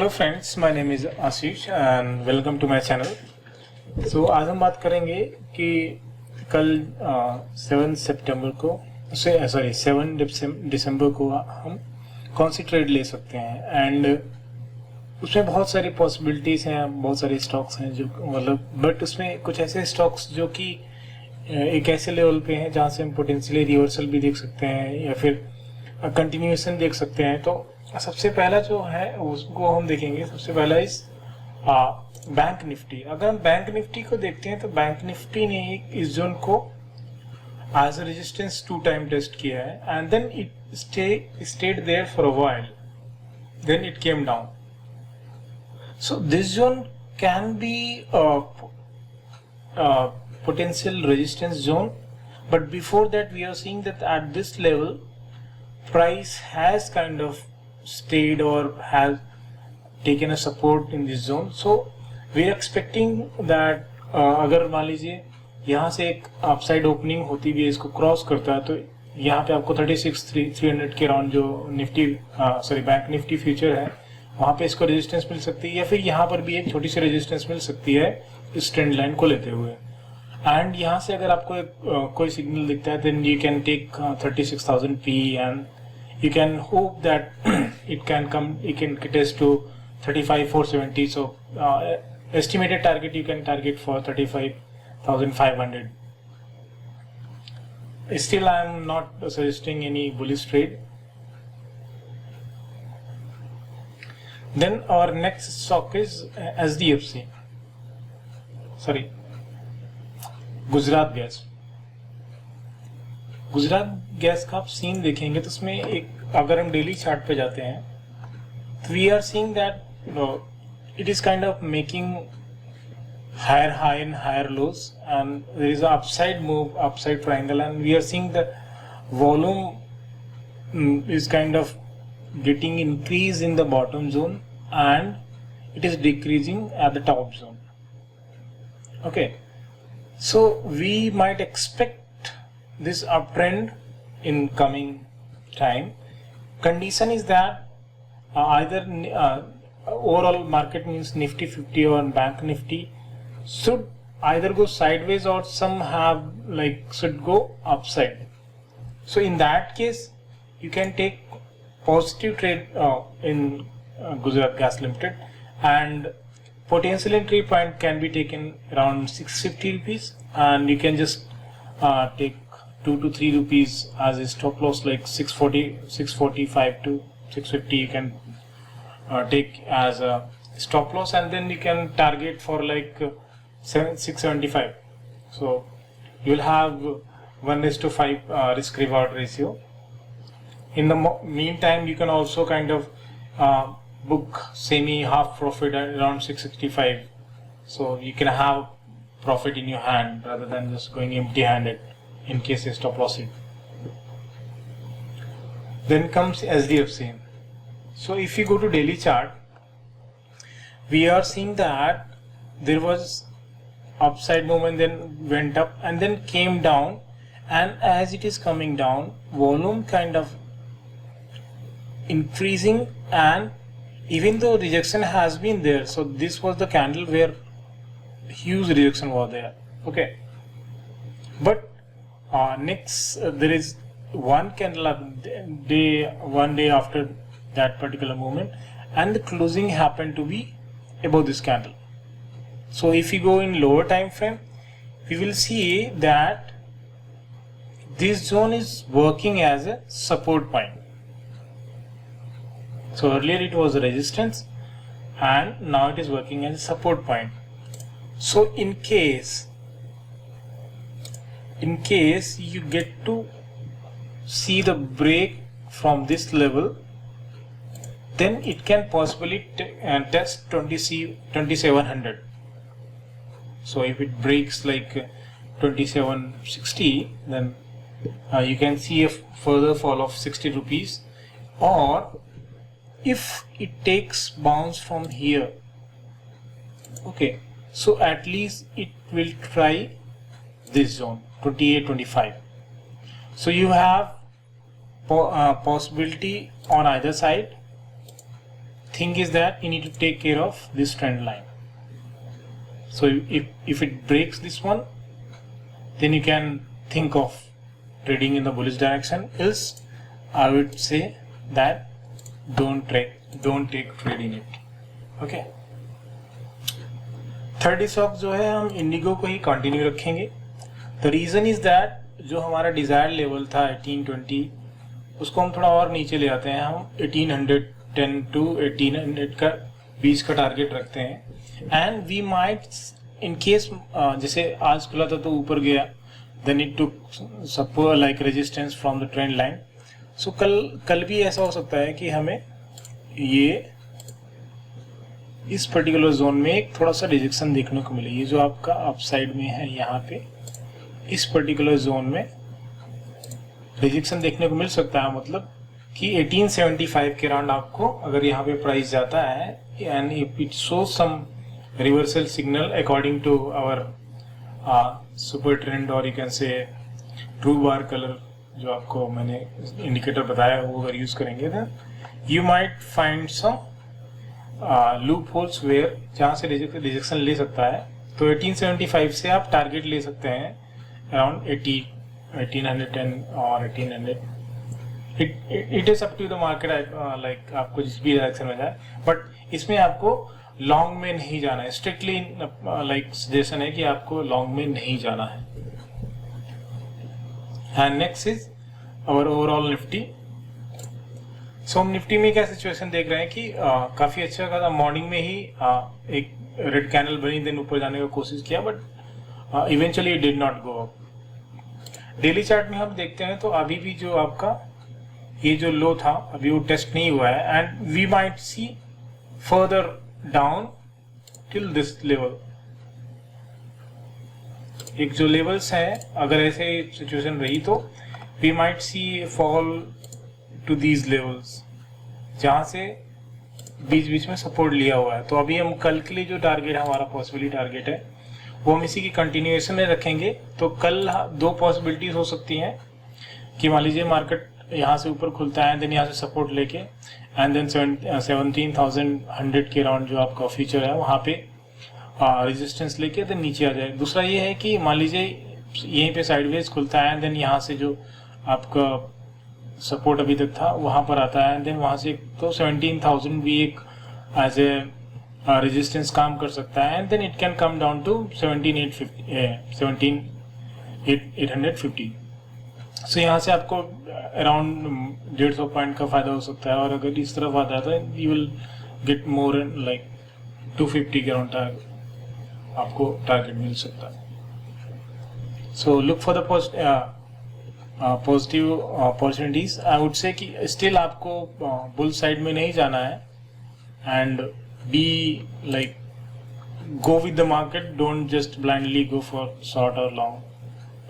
Hello friends, my name is Ashish and welcome to my channel. So आज हम बात करेंगे कि कल 7 सितंबर को सॉरी 7 दिसंबर को हम कौन सी ट्रेड ले सकते हैं। एंड उसमें बहुत सारी पॉसिबिलिटीज़ हैं, बहुत सारे स्टॉक्स हैं जो मतलब बट उसमें कुछ ऐसे स्टॉक्स जो कि एक ऐसे लेवल पे हैं जहाँ से हम पोटेंशियली रिवर्सल भी देख सकते हैं या फिर कंटिन्यूएशन देख सकते हैं। तो सबसे पहला जो है उसको हम देखेंगे। सबसे पहला इस बैंक निफ्टी। अगर हम बैंक निफ्टी को देखते हैं तो बैंक निफ्टी ने इस जोन को as a resistance 2 time test किया है and then it stayed there for a while, then it came down. So this zone can be potential resistance zone, but before that we are seeing that at this level price has kind of stayed or has taken a support in this zone. So we are expecting that अगर मान लीजिए यहाँ से एक upside opening होती भी है, इसको क्रॉस करता है, तो यहाँ पे आपको 36,300 के राउंड जो निफ्टी बैंक निफ्टी फ्यूचर है वहाँ पे इसको रेजिस्टेंस मिल सकती है, या फिर यहाँ पर भी एक छोटी सी रेजिस्टेंस मिल सकती है इस ट्रेंड लाइन को लेते हुए। एंड यहाँ से अगर आपको कोई सिग्नल दिखता है then you can take 36,000 P and you can hope that it can test to 35,470. So estimated target you can target for 35,500. Still I am not suggesting any bullish trade. Then our next stock is SDFC, sorry, Gujarat gas. Gujarat gas का आप scene देखेंगे तो उसमें एक अगर हम daily chart पे जाते हैं तो we are seeing that it is kind of making higher high and higher lows and there is a upside move, upside triangle, and we are seeing the volume is kind of getting increase in the bottom zone and it is decreasing at the top zone. Okay, so we might expect this uptrend in coming time. Condition is that either overall market means Nifty 50 or Bank Nifty should either go sideways or some have should go upside. So in that case you can take positive trade in Gujarat Gas Limited, and potential entry point can be taken around 650 rupees, and you can just take 2 to 3 rupees as a stop loss, like 645 to 650 you can take as a stop loss, and then you can target for 675. So you will have 1:5 risk reward ratio. In the meantime you can also kind of book semi half profit at around 665, so you can have profit in your hand rather than just going empty handed in case you stop loss it. Then comes SDFC. So if you go to daily chart we are seeing that there was upside movement, then went up and then came down, and as it is coming down volume kind of increasing, and even though rejection has been there, so this was the candle where huge rejection was there. Okay, but next there is one candle one day after that particular moment, and the closing happened to be above this candle. So if you go in lower time frame we will see that this zone is working as a support point. So earlier it was a resistance and now it is working as a support point. So in case you get to see the break from this level, then it can possibly test 2700. So if it breaks like 2760, then you can see a further fall of 60 rupees, or if it takes bounce from here, okay, so at least it will try this zone 28-25. So you have possibility on either side. thing is that you need to take care of this trend line. So if it breaks this one, then you can think of trading in the bullish direction. Else I would say that don't take trade in it. Okay. Third stock जो है हम Indigo को ही continue रखेंगे. The reason is that जो हमारा desired level था 1820, उसको हम थोड़ा और नीचे ले आते हैं. हम 1810 टू 1800 का बीच का टारगेट रखते हैं. And we might in case जैसे आज खुला था तो ऊपर गया, then it took support like resistance from the trend line. So कल भी ऐसा हो सकता है कि हमें ये इस पर्टिकुलर जोन में एक थोड़ा सा रिजेक्शन देखने को मिले. ये जो आपका अपसाइड में है यहाँ पे इस पर्टिकुलर जोन में रिजेक्शन देखने को मिल सकता है. मतलब कि 1875 के राउंड आपको अगर यहाँ पे प्राइस जाता है and if it show some reversal signal according to our super trend or you can say true bar colour जो आपको मैंने इंडिकेटर बताया वो अगर यूज करेंगे तो you might find some loopholes where जहाँ से रिजेक्शन ले सकता है. तो 1875 से आप टारगेट ले सकते हैं अराउंड 1810 और 1800. It is up to the market like आपको जिस भी डायरेक्शन में जाए, बट इसमें आपको लॉन्ग में नहीं जाना है. स्ट्रिक्टली लाइक सजेशन है कि आपको लॉन्ग में नहीं जाना है. And next is our overall Nifty. So हम निफ्टी में क्या सिचुएशन देख रहे हैं कि काफी अच्छा था. मॉर्निंग में ही एक रेड कैंडल बनी, देन ऊपर जाने का कोशिश किया, but eventually it did not go up. Daily chart में हम देखते हैं तो अभी भी जो आपका ये जो लो था अभी वो टेस्ट नहीं हुआ है. And we might see further down till this level. एक जो लेवल्स है अगर ऐसे सिचुएशन रही तो we might see fall to these levels जहाँ से बीच बीच में सपोर्ट लिया हुआ है. तो अभी हम कल के लिए जो टारगेट है हमारा पॉसिबिलिटी टारगेट है वो हम इसी की कंटिन्यूएशन में रखेंगे. तो कल दो पॉसिबिलिटीज हो सकती हैं कि मान लीजिए मार्केट यहाँ से ऊपर खुलता है, देन यहाँ से सपोर्ट लेके एंड देन 17,100 के राउंड जो आपका फ्यूचर है वहाँ पे रेजिस्टेंस लेके देन नीचे आ जाए. दूसरा ये है कि मान लीजिए यहीं पे साइडवेज खुलता है, देन यहाँ से जो आपका सपोर्ट अभी तक था वहां पर आता है, देन वहां से तो 17,000 भी एक एज ए रेजिस्टेंस काम कर सकता है. And then it can come down to 17,850. So यहाँ से आपको अराउंड 150 पॉइंट का फायदा हो सकता है. और अगर इस तरफ आता है तो you will get more like 250 के राउंड आपको टारगेट मिल सकता है. So look for the positive opportunities. I would say कि स्टिल आपको बुल साइड में नहीं जाना है. And be like go with the market, don't just blindly go for short or long.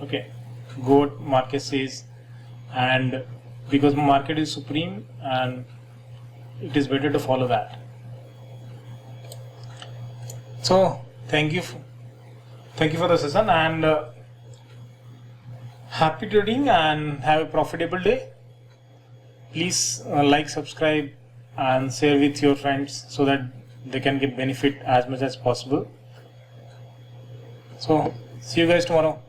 Okay, go what market says, and because market is supreme and it is better to follow that. So thank you for the session, and happy trading and have a profitable day. Please like, subscribe and share with your friends so that they can get benefit as much as possible. So see you guys tomorrow.